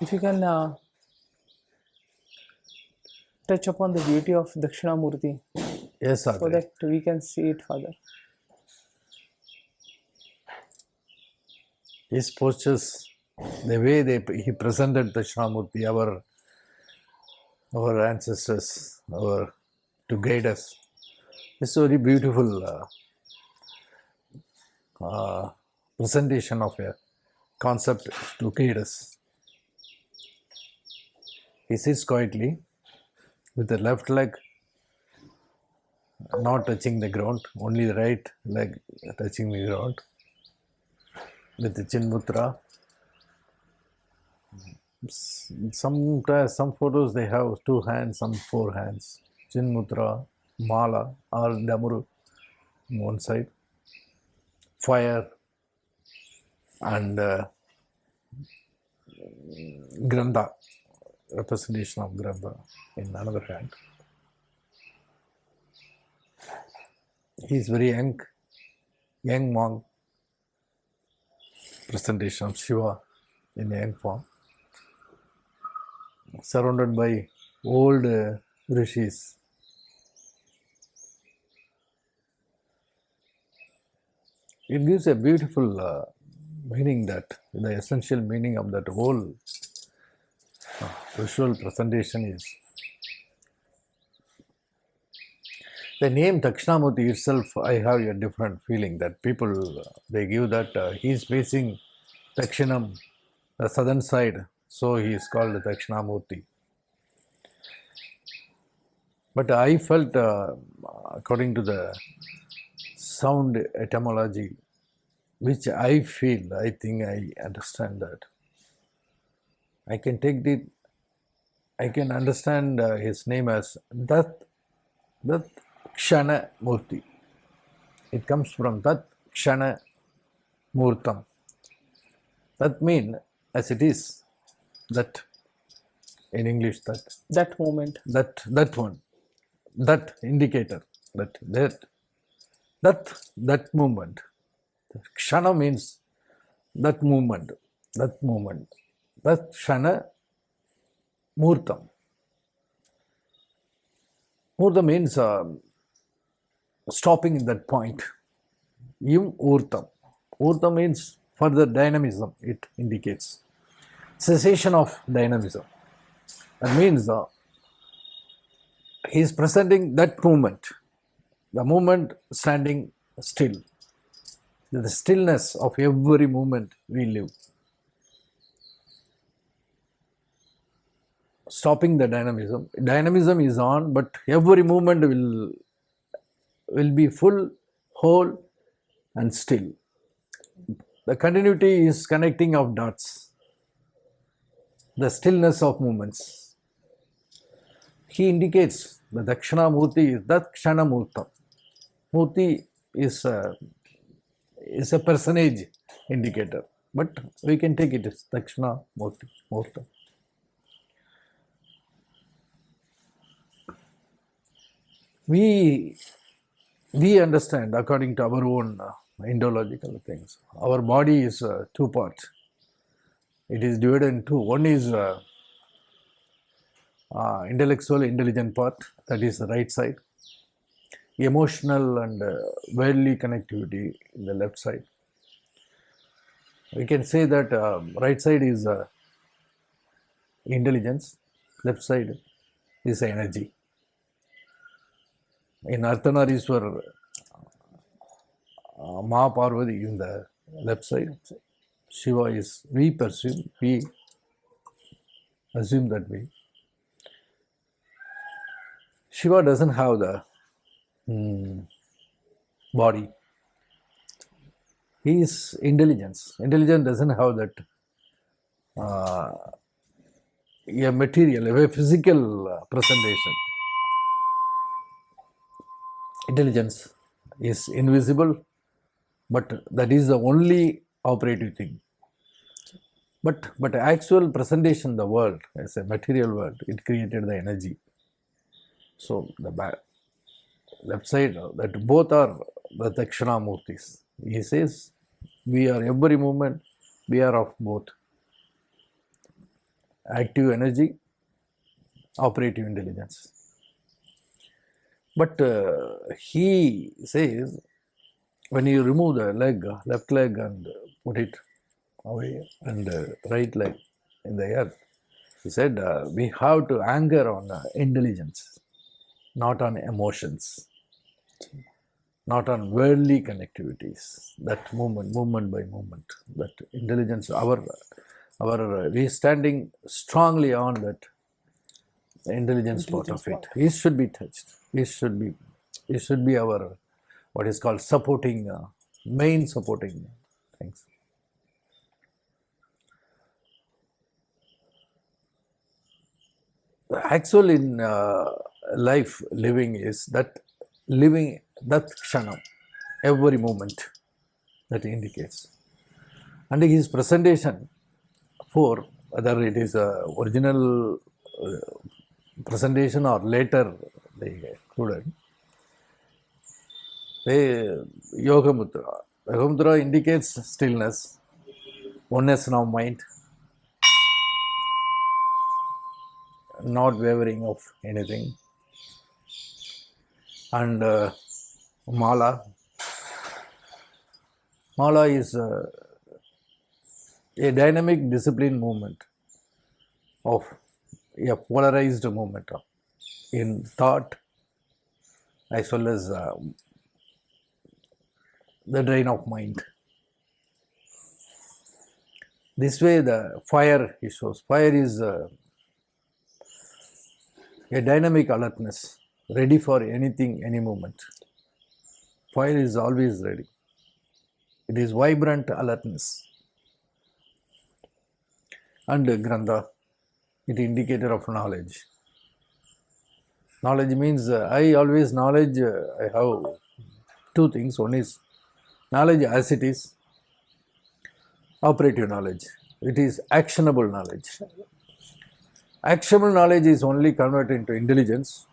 If you can touch upon the beauty of Dakshina Murthy Yes, so Adri. that we can see it further. His postures, the way he presented the Shamurti, our ancestors, to guide us, it's a very beautiful presentation of a concept to guide us. He sits quietly with the left leg not touching the ground, only the right leg touching the ground. With the chin mudra, some photos they have 2 hands, some 4 hands. Chin mudra, mala or damuru on one side, fire and granda, representation of granda in another hand. He is very young monk, presentation of Shiva in young form, surrounded by old rishis. It gives a beautiful meaning, that the essential meaning of that whole visual presentation is the name Dakshinamurti itself. I have a different feeling that people they give that he is facing Dakshinam, the southern side, so he is called Dakshinamurti. But I felt, according to the sound etymology, which I feel, I think I understand that. I can take it. I can understand his name as Dat Kshana Murti. It comes from Dat Kshana Murtam. That means, as it is, that in English, That moment. that one, that indicator, that movement. Kshana means that movement, that Kshana Murtam. Murtam means stopping in that point. Yum Urtam. Urtam means further dynamism, it indicates. Cessation of dynamism. That means he is presenting that movement, the movement standing still, the stillness of every moment we live. Stopping the dynamism. Dynamism is on, but every movement will be full, whole, and still. The continuity is connecting of dots. The stillness of movements. He indicates the Dakshina Murti is that Kshana Murta. Murti is a personage indicator, but we can take it as Dakshina Murta. We understand, according to our own Indological things, our body is 2 parts. It is divided in 2. One is intellectual, intelligent part, that is the right side. Emotional and worldly connectivity in the left side. We can say that right side is intelligence, left side is energy. In Arthanarishwar, Mahaparvati in the left side, Shiva is, we assume that way. Shiva doesn't have the body. He is intelligence. Intelligence doesn't have that a material, a physical presentation. Intelligence is invisible, but that is the only operative thing. But actual presentation, the world as a material world, it created the energy. So the left side, that both are the Dakshina Murtis. He says, we are every moment, we are of both. active energy, operative intelligence. But he says, when you remove the leg, left leg, and put it away, and right leg in the earth, he said, we have to anchor on intelligence, not on emotions, not on worldly connectivities. That movement by movement, that intelligence, we standing strongly on that intelligence part of it. It should be touched. It should be our what is called supporting, main supporting things. Actual in life living is that living that kshanam, every moment that indicates. And his presentation for whether it is a original presentation or later they included, Yoga Mudra. Yoga Mudra indicates stillness, oneness of mind, not wavering of anything. And Mala. Mala is a dynamic discipline movement of a polarized movement in thought as well as the drain of mind. This way the fire he shows. Fire is a dynamic alertness, ready for anything, any moment. Fire is always ready. It is vibrant alertness. And Grantha, it indicator of knowledge. Knowledge means I always knowledge, I have two things. One is knowledge as it is, operative knowledge. It is actionable knowledge. Actionable knowledge is only converted into intelligence.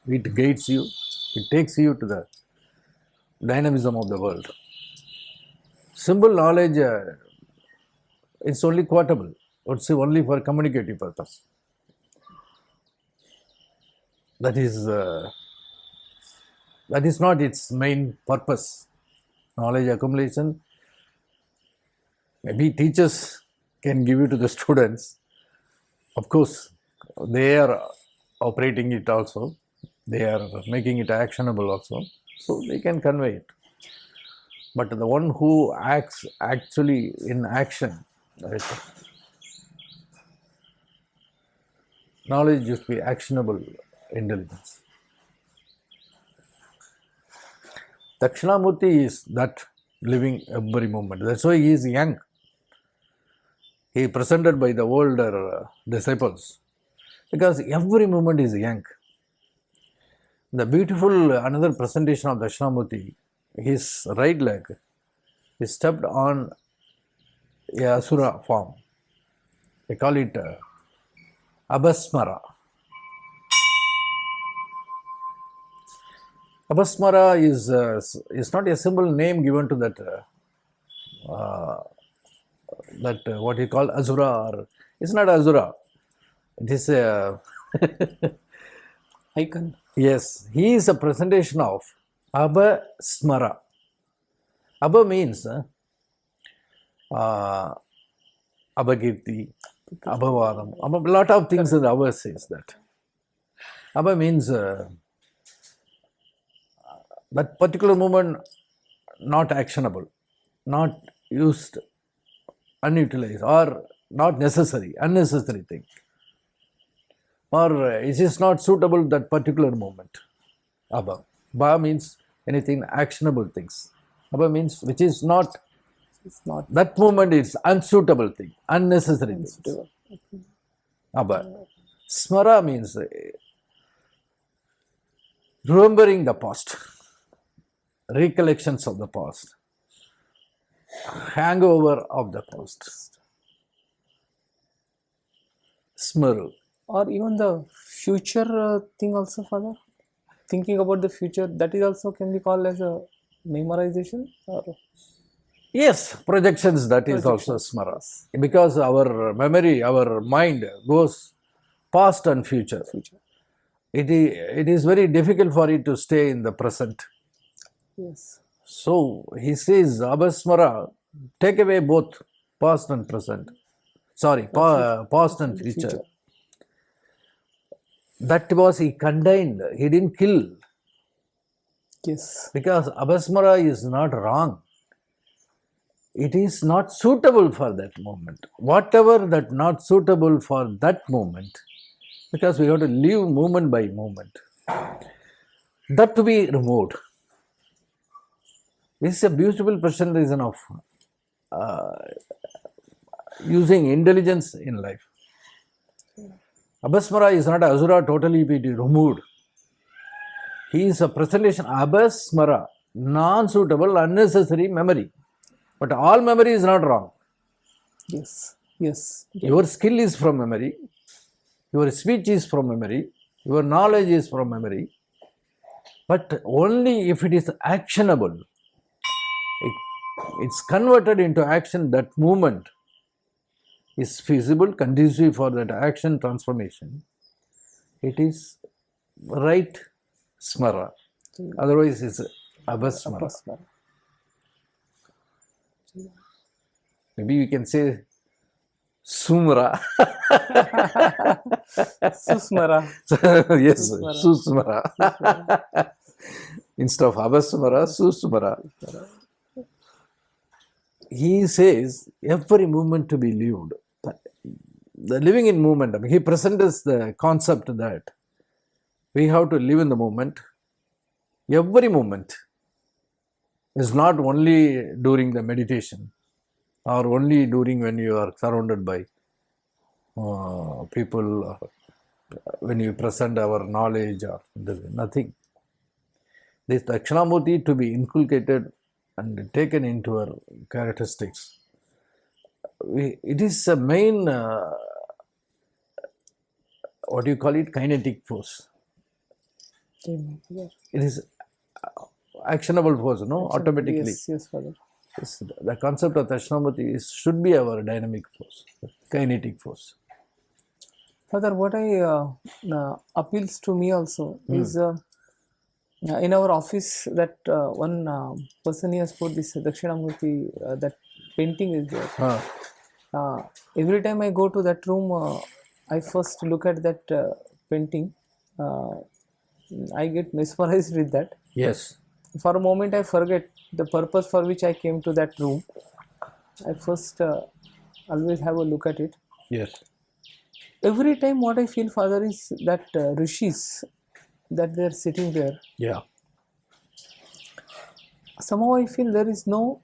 It guides you. It takes you to the dynamism of the world. Simple knowledge, it's only quotable. It's only for communicative purpose. That is not its main purpose. Knowledge accumulation, maybe teachers can give it to the students. Of course, they are operating it also. They are making it actionable also. So they can convey it. But the one who acts actually in action, right? Knowledge used to be actionable intelligence. Dakshinamurti is that living every moment. That's why he is young. He is presented by the older disciples because every moment is young. The beautiful another presentation of Dakshinamurti, his right leg, he stepped on a asura form. They call it Abhasmara. Abhasmara is not a simple name given to that what you call Asura, or it's not Asura. It is a Icon. Yes, he is a presentation of Abhasmara. Abha means Abhagirti, Abhavadam. A lot of things in the Abha says that. Abha means that particular moment not actionable, not used, unutilized, or not necessary, unnecessary thing. Or it is not suitable that particular moment. Abha. Ba means anything actionable things. Abha means which is not, It's not that moment is unsuitable thing, unnecessary things. suitable. Abha. Smara means remembering the past, recollections of the past, hangover of the past. Smaru. Or even the future thing also, Father. Thinking about the future, that is also can be called as a memorization. Or Yes, projections, that is also Projections, smara. yes. Because our memory, our mind goes past and future. Future. It is very difficult for it to stay in the present. Yes. So he says, Abhasmara, take away both past and present. Sorry, past and The future. future. That was he contained. He didn't kill. Yes. Because Abhasmara is not wrong. It is not suitable for that moment. Whatever that not suitable for that moment, because we have to live moment by moment, that to be removed. This is a beautiful presentation of using intelligence in life. Abhasmara is not Asura totally be removed. He is a presentation Abhasmara, non-suitable, unnecessary memory. But all memory is not wrong. Yes. Yes. Your skill is from memory. Your speech is from memory. Your knowledge is from memory. But only if it is actionable, it's converted into action, that movement is feasible, conducive for that action transformation. It is right smara. Otherwise, it's abhasmara. Abhasmara. Maybe we can say sumra. Susmara. Yes, Susmara. susmara. Instead of abhasmara, susmara. He says every movement to be lived. The living in movement, I mean, he presents the concept that we have to live in the moment. Every moment is not only during the meditation or only during when you are surrounded by people, when you present our knowledge or nothing. This Dakshinamurti to be inculcated and taken into our characteristics. It is a main, what do you call it, kinetic force. Yes. It is actionable force, no? Automatically. Yes, Father. Yes, the concept of Dakshinamurti should be our dynamic force, kinetic force. Father, what appeals to me also is in our office that one person has put this Dakshinamurti, that painting is there. Every time I go to that room, I first look at that painting. I get mesmerized with that. Yes. For a moment, I forget the purpose for which I came to that room. I first always have a look at it. Yes. Every time, what I feel, Father, is that rishis, that they are sitting there. Yeah. Somehow I feel there is no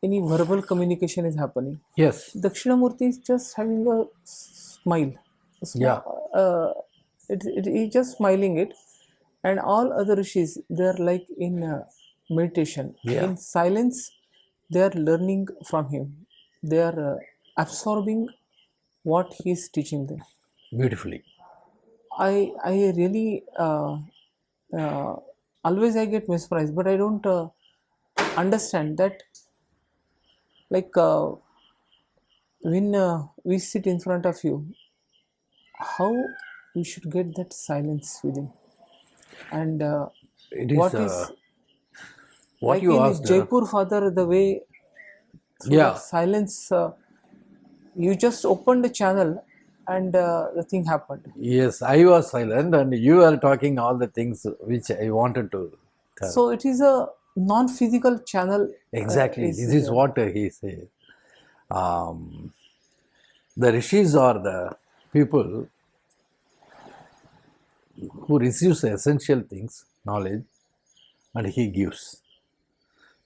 any verbal communication is happening. Yes. Dakshinamurti is just having a smile. Yeah. He's just smiling it, and all other rishis, they are like in meditation, Yeah. in silence. They are learning from him. They are absorbing what he is teaching them. Beautifully. I really always I get mesmerized, but I don't understand that. Like when we sit in front of you, how we should get that silence within, and It is what is what like you in asked. Jaipur, Father, the way through Yeah. that silence, you just opened the channel and the thing happened. Yes, I was silent and you are talking all the things which I wanted to tell. So it is a non-physical channel. Exactly. Is This is there. what he says. The rishis are the people who receives the essential things, knowledge, and he gives.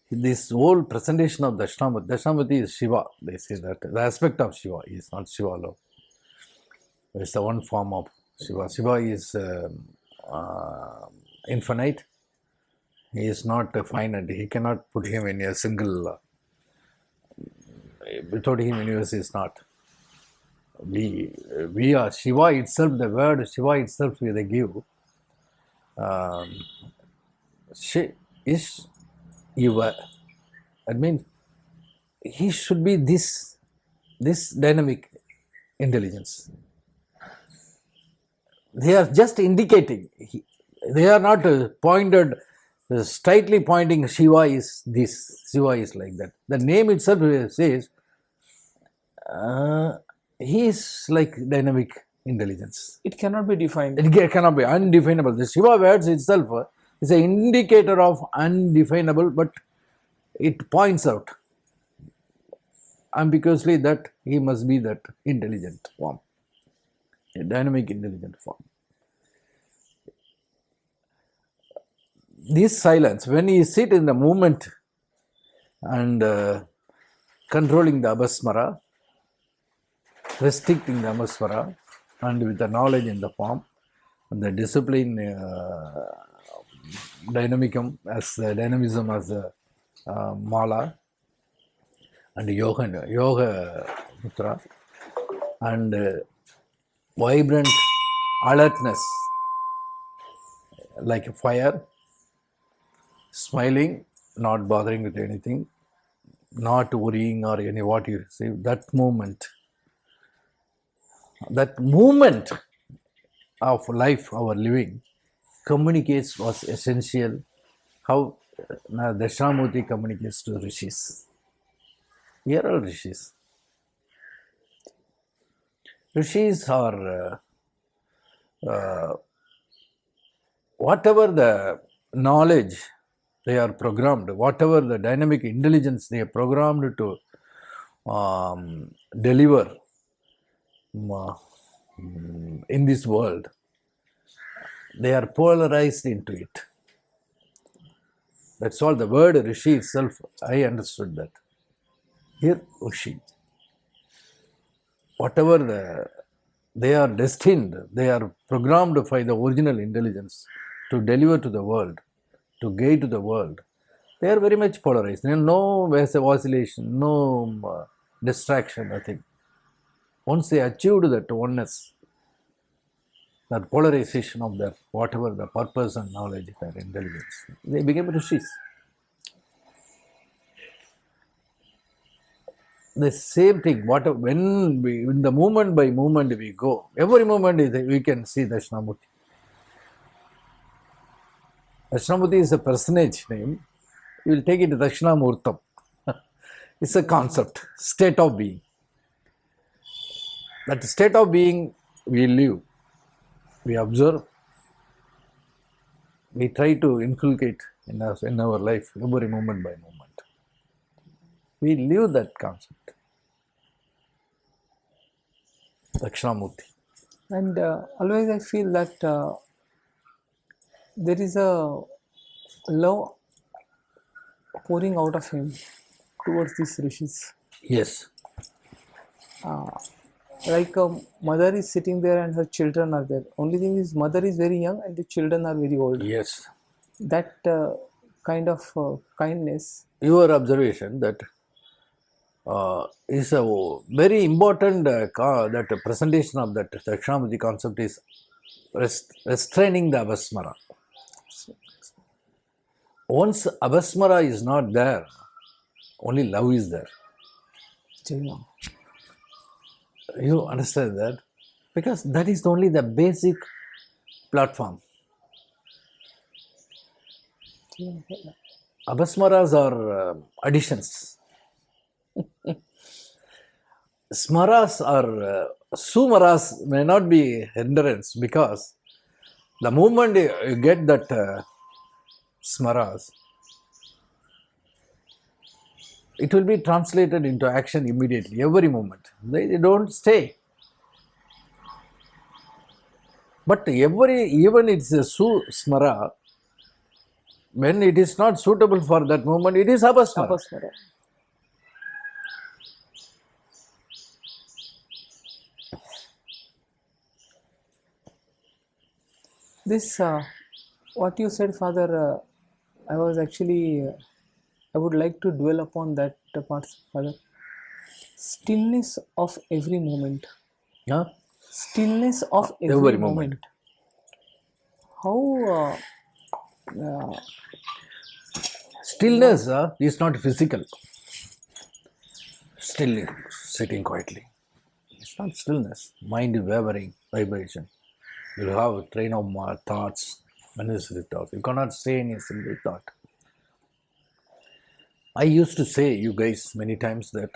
This whole presentation of Dakshinamurti is Shiva. They say that the aspect of Shiva is not Shiva alone. It's the one form of Shiva. Shiva is infinite. He is not finite. He cannot put him in a single. Without him, universe is not. We are Shiva itself. The word Shiva itself, they give. She is Eva. That means he should be this dynamic intelligence. They are just indicating. They are not pointed, straightly pointing. Shiva is this. Shiva is like that. The name itself says he is like dynamic intelligence. It cannot be defined. It cannot be undefinable. The Shiva words itself is an indicator of undefinable, but it points out ambiguously that he must be that intelligent form, a dynamic intelligent form. This silence, when you sit in the movement and controlling the abhasmara, restricting the abhasmara, and with the knowledge in the form, and the discipline, dynamism as mala, and yoga mutra, and vibrant alertness like a fire, smiling, not bothering with anything, not worrying or any what you receive. That movement of life, our living, communicates was essential. How Dakshinamurti communicates to rishis. We are all rishis. Rishis are whatever the knowledge they are programmed, whatever the dynamic intelligence they are programmed to deliver in this world, they are polarized into it. That's all. The word Rishi itself, I understood that. Here, Rishi. Whatever they are destined, they are programmed by the original intelligence to deliver to the world, to guide to the world. They are very much polarized. There is no oscillation, no distraction, nothing. Once they achieved that oneness, that polarization of their whatever the purpose and knowledge, their intelligence, they became rishis. The same thing. When in the movement by movement we go, every moment we can see Dakshinamurti. Dakshinamurti is a personage name. You will take it Dakshinamurtam. It's a concept, state of being. That state of being we live, we observe, we try to inculcate in our life every moment by moment. We live that concept. Dakshinamurti. And always I feel that there is a love pouring out of him towards these rishis. Yes. Like a mother is sitting there and her children are there. Only thing is, mother is very young and the children are very old. Yes. That kind of kindness. Your observation that is a very important that presentation of that Dakshinamurti concept is restraining the abhasmara. Once abhasmara is not there, only love is there. Jaya. You understand that? Because that is only the basic platform. Abhasmaras are additions. Smaras or sumaras may not be hindrance, because the moment you get that smaras, it will be translated into action immediately, every moment. They don't stay. But even it's a smara, when it is not suitable for that moment, it is abhasmara. Tapasmara. This, what you said, Father, I was actually, I would like to dwell upon that part, Father. Stillness of every moment. Yeah? Stillness of every moment. How Stillness is not physical. Still sitting quietly. It's not stillness. Mind wavering, vibration. You have a train of thoughts, unnecessary thoughts. You cannot say any single thought. I used to say, you guys, many times that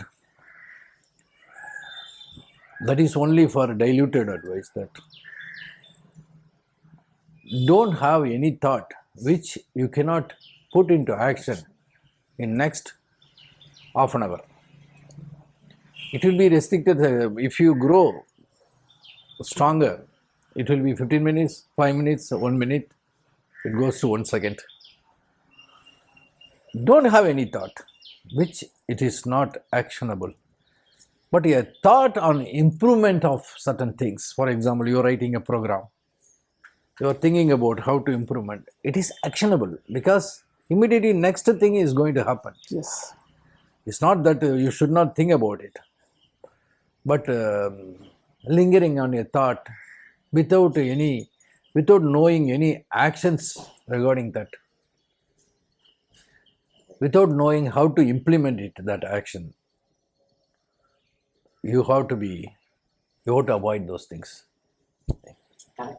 is only for diluted advice, that don't have any thought which you cannot put into action in next half an hour. It will be restricted. If you grow stronger, it will be 15 minutes, 5 minutes, 1 minute. It goes to 1 second. Don't have any thought which it is not actionable. But a thought on improvement of certain things. For example, you are writing a program. You are thinking about how to improvement. It is actionable because immediately next thing is going to happen. Yes. It's not that you should not think about it. But lingering on a thought without knowing any actions regarding that, without knowing how to implement it, that action, you have to avoid those things.